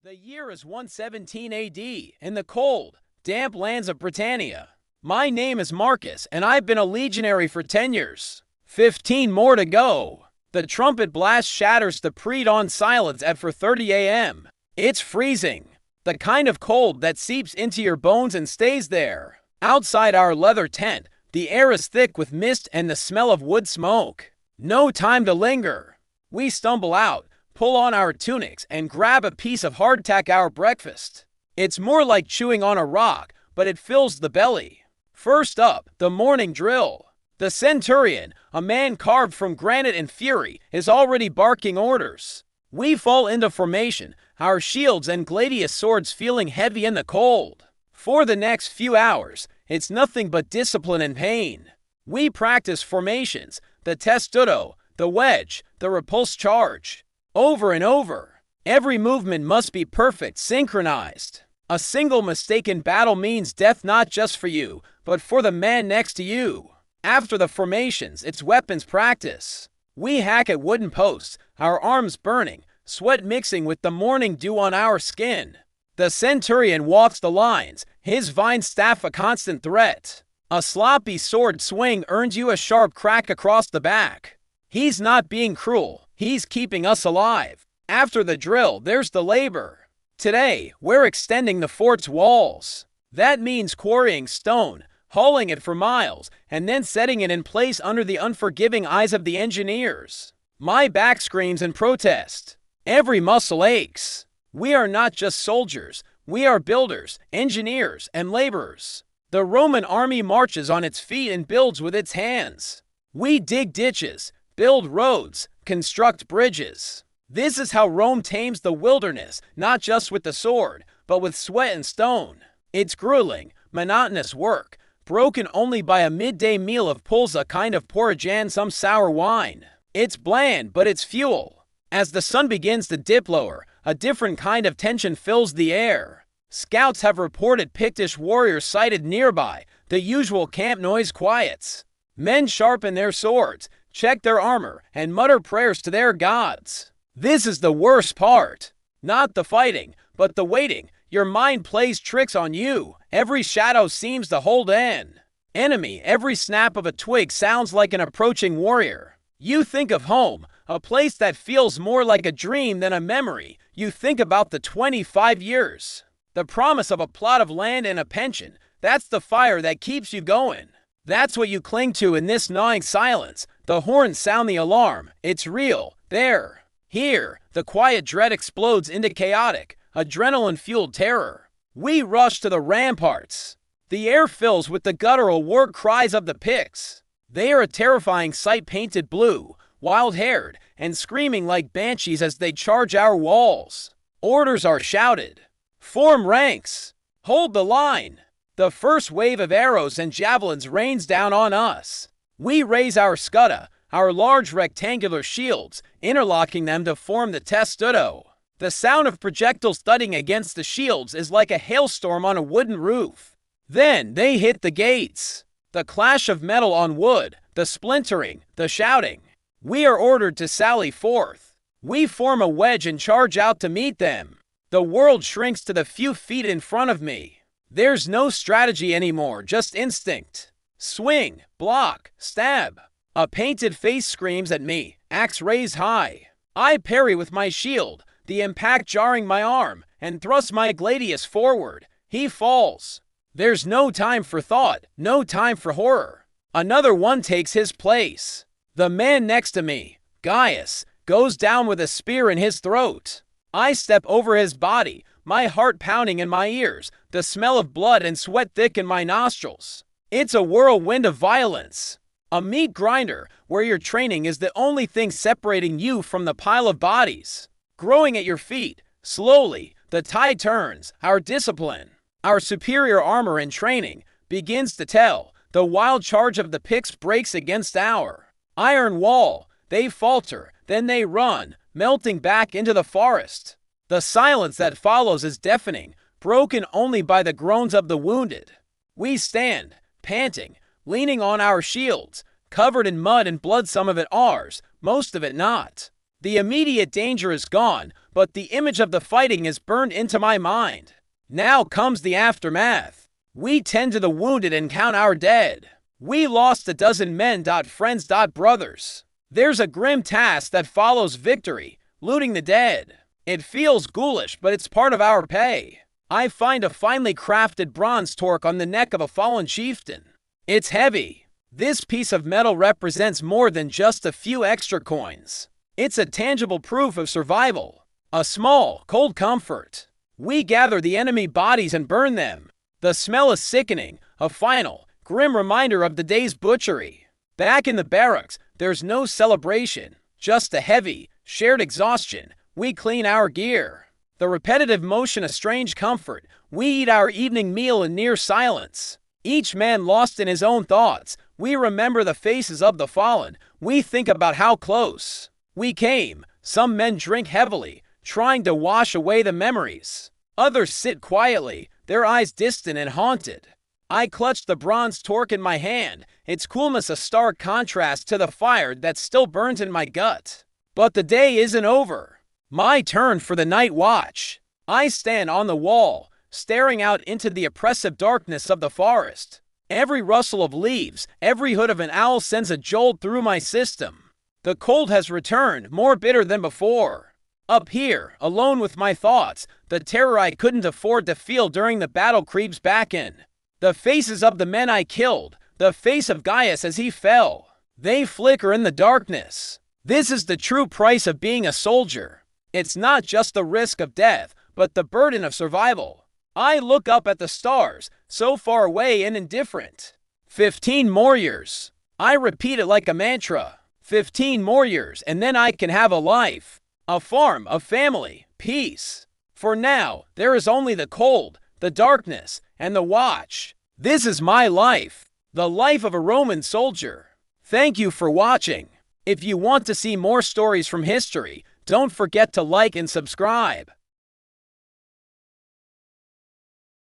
The year is 117 AD, in the cold, damp lands of Britannia. My name is Marcus, and I've been a legionary for 10 years. 15 more to go. The trumpet blast shatters the pre-dawn silence at 4:30 a.m. It's freezing. The kind of cold that seeps into your bones and stays there. Outside our leather tent, the air is thick with mist and the smell of wood smoke. No time to linger. We stumble out, pull on our tunics, and grab a piece of hardtack, our breakfast. It's more like chewing on a rock, but it fills the belly. First up, the morning drill. The centurion, a man carved from granite and fury, is already barking orders. We fall into formation, our shields and gladius swords feeling heavy in the cold. For the next few hours, it's nothing but discipline and pain. We practice formations, the testudo, the wedge, the repulse charge. Over and over. Every movement must be perfect, synchronized. A single mistake in battle means death not just for you, but for the man next to you. After the formations, it's weapons practice. We hack at wooden posts, our arms burning, sweat mixing with the morning dew on our skin. The centurion walks the lines, his vine staff a constant threat. A sloppy sword swing earns you a sharp crack across the back. He's not being cruel, he's keeping us alive. After the drill, there's the labor. Today, we're extending the fort's walls. That means quarrying stone, hauling it for miles, and then setting it in place under the unforgiving eyes of the engineers. My back screams in protest. Every muscle aches. We are not just soldiers, we are builders, engineers, and laborers. The Roman army marches on its feet and builds with its hands. We dig ditches, build roads, construct bridges. This is how Rome tames the wilderness, not just with the sword, but with sweat and stone. It's grueling, monotonous work, broken only by a midday meal of pulse, a kind of porridge and some sour wine. It's bland, but it's fuel. As the sun begins to dip lower, a different kind of tension fills the air. Scouts have reported Pictish warriors sighted nearby. The usual camp noise quiets. Men sharpen their swords, check their armor, and mutter prayers to their gods. This is the worst part. Not the fighting, but the waiting. Your mind plays tricks on you. Every shadow seems to hold in. Enemy, every snap of a twig sounds like an approaching warrior. You think of home, a place that feels more like a dream than a memory. You think about the 25 years. The promise of a plot of land and a pension. That's the fire that keeps you going. That's what you cling to in this gnawing silence. The horns sound the alarm. It's real. There. Here. The quiet dread explodes into chaotic, adrenaline-fueled terror. We rush to the ramparts. The air fills with the guttural war cries of the Picts. They are a terrifying sight, painted blue, wild-haired, and screaming like banshees as they charge our walls. Orders are shouted. Form ranks. Hold the line. The first wave of arrows and javelins rains down on us. We raise our scutta, our large rectangular shields, interlocking them to form the testudo. The sound of projectiles thudding against the shields is like a hailstorm on a wooden roof. Then they hit the gates. The clash of metal on wood, the splintering, the shouting. We are ordered to sally forth. We form a wedge and charge out to meet them. The world shrinks to the few feet in front of me. There's no strategy anymore, just instinct. Swing, block, stab. A painted face screams at me, axe raised high. I parry with my shield, the impact jarring my arm, and thrust my gladius forward. He falls. There's no time for thought, no time for horror. Another one takes his place. The man next to me, Gaius, goes down with a spear in his throat. I step over his body, my heart pounding in my ears, the smell of blood and sweat thick in my nostrils. It's a whirlwind of violence. A meat grinder where your training is the only thing separating you from the pile of bodies. Growing at your feet, slowly, the tide turns. Our discipline, our superior armor and training begins to tell. The wild charge of the Picts breaks against our iron wall. They falter, then they run, melting back into the forest. The silence that follows is deafening, broken only by the groans of the wounded. We stand, panting, leaning on our shields, covered in mud and blood, some of it ours, most of it not. The immediate danger is gone, but the image of the fighting is burned into my mind. Now comes the aftermath. We tend to the wounded and count our dead. We lost a dozen men. Friends. Brothers. There's a grim task that follows victory, looting the dead. It feels ghoulish, but it's part of our pay. I find a finely crafted bronze torque on the neck of a fallen chieftain. It's heavy. This piece of metal represents more than just a few extra coins. It's a tangible proof of survival. A small, cold comfort. We gather the enemy bodies and burn them. The smell is sickening, a final, grim reminder of the day's butchery. Back in the barracks, there's no celebration, just a heavy, shared exhaustion. We clean our gear. The repetitive motion a strange comfort. We eat our evening meal in near silence. Each man lost in his own thoughts. We remember the faces of the fallen. We think about how close we came. Some men drink heavily, trying to wash away the memories. Others sit quietly, their eyes distant and haunted. I clutch the bronze torque in my hand, its coolness a stark contrast to the fire that still burns in my gut. But the day isn't over. My turn for the night watch. I stand on the wall, staring out into the oppressive darkness of the forest. Every rustle of leaves, every hoot of an owl sends a jolt through my system. The cold has returned, more bitter than before. Up here, alone with my thoughts, the terror I couldn't afford to feel during the battle creeps back in. The faces of the men I killed, the face of Gaius as he fell. They flicker in the darkness. This is the true price of being a soldier. It's not just the risk of death, but the burden of survival. I look up at the stars, so far away and indifferent. 15 more years. I repeat it like a mantra. 15 more years, and then I can have a life. A farm, a family, peace. For now, there is only the cold, the darkness, and the watch. This is my life, the life of a Roman soldier. Thank you for watching. If you want to see more stories from history, don't forget to like and subscribe.